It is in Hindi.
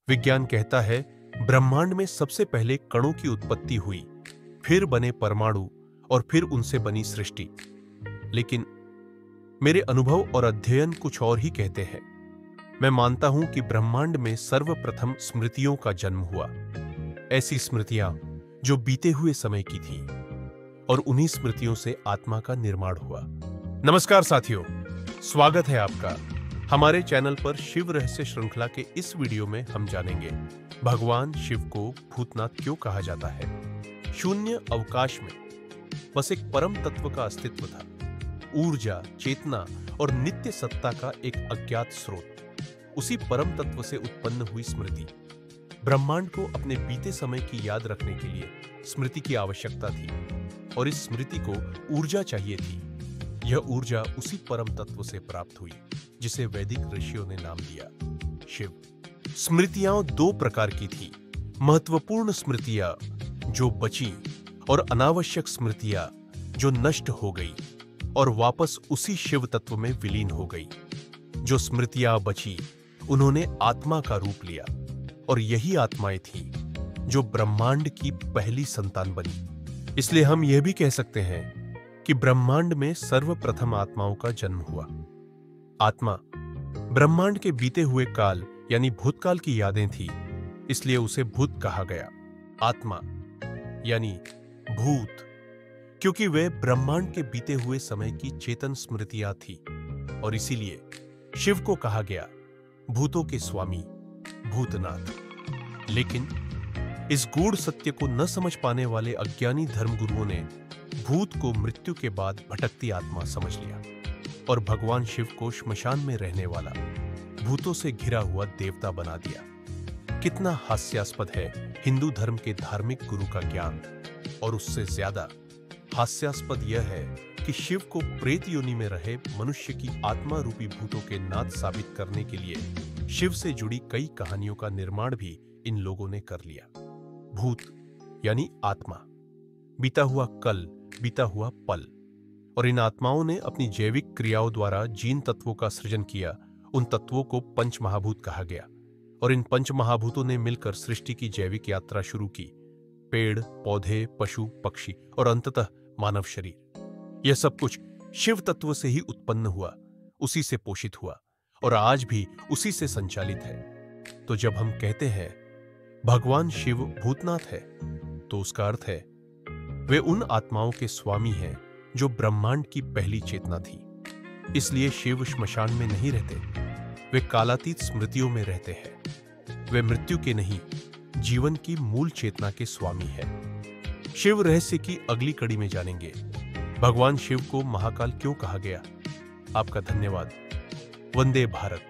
विज्ञान कहता है ब्रह्मांड में सबसे पहले कणों की उत्पत्ति हुई, फिर बने परमाणु और फिर उनसे बनी सृष्टि। लेकिन मेरे अनुभव और अध्ययन कुछ और ही कहते हैं। मैं मानता हूं कि ब्रह्मांड में सर्वप्रथम स्मृतियों का जन्म हुआ। ऐसी स्मृतियां जो बीते हुए समय की थी, और उन्हीं स्मृतियों से आत्मा का निर्माण हुआ। नमस्कार साथियों, स्वागत है आपका हमारे चैनल पर। शिव रहस्य श्रृंखला के इस वीडियो में हम जानेंगे भगवान शिव को भूतनाथ क्यों कहा जाता है। शून्य अवकाश में बस एक परम तत्व का अस्तित्व था, ऊर्जा, चेतना और नित्य सत्ता का एक अज्ञात स्रोत। उसी परम तत्व से उत्पन्न हुई स्मृति। ब्रह्मांड को अपने बीते समय की याद रखने के लिए स्मृति की आवश्यकता थी, और इस स्मृति को ऊर्जा चाहिए थी। यह ऊर्जा उसी परम तत्व से प्राप्त हुई जिसे वैदिक ऋषियों ने नाम दिया शिव। स्मृतियां दो प्रकार की थी, महत्वपूर्ण स्मृतियां जो बची और अनावश्यक स्मृतियां जो नष्ट हो गई और वापस उसी शिव तत्व में विलीन हो गई। जो स्मृतियां बची उन्होंने आत्मा का रूप लिया, और यही आत्माएं थीं जो ब्रह्मांड की पहली संतान बनी। इसलिए हम यह भी कह सकते हैं कि ब्रह्मांड में सर्वप्रथम आत्माओं का जन्म हुआ। आत्मा ब्रह्मांड के बीते हुए काल यानी भूतकाल की यादें थी, इसलिए उसे भूत कहा गया। आत्मा यानी भूत, क्योंकि वे ब्रह्मांड के बीते हुए समय की चेतन स्मृतियां थी, और इसीलिए शिव को कहा गया भूतों के स्वामी, भूतनाथ। लेकिन इस गूढ़ सत्य को न समझ पाने वाले अज्ञानी धर्मगुरुओं ने भूत को मृत्यु के बाद भटकती आत्मा समझ लिया, और भगवान शिव को श्मशान में रहने वाला, भूतों से घिरा हुआ देवता बना दिया। कितना हास्यास्पद है हिंदू धर्म के धार्मिक गुरु का ज्ञान, और उससे ज्यादा हास्यास्पद यह है कि शिव को प्रेत योनि में रहे मनुष्य की आत्मा रूपी भूतों के नाथ साबित करने के लिए शिव से जुड़ी कई कहानियों का निर्माण भी इन लोगों ने कर लिया। भूत यानी आत्मा, बीता हुआ कल, बीता हुआ पल, और इन आत्माओं ने अपनी जैविक क्रियाओं द्वारा जिन तत्वों का सृजन किया, उन तत्वों को पंच महाभूत कहा गया। और इन पंच महाभूतों ने मिलकर सृष्टि की जैविक यात्रा शुरू की। पेड़, पौधे, पशु, पक्षी और अंततः मानव शरीर। यह सब कुछ शिव तत्व से ही उत्पन्न हुआ, उसी से पोषित हुआ, और आज भी उसी से संचालित है। तो जब हम कहते हैं भगवान शिव भूतनाथ है, तो उसका अर्थ है वे उन आत्माओं के स्वामी हैं जो ब्रह्मांड की पहली चेतना थी। इसलिए शिव श्मशान में नहीं रहते, वे कालातीत स्मृतियों में रहते हैं। वे मृत्यु के नहीं, जीवन की मूल चेतना के स्वामी हैं। शिव रहस्य की अगली कड़ी में जानेंगे भगवान शिव को महाकाल क्यों कहा गया। आपका धन्यवाद। वंदे भारत।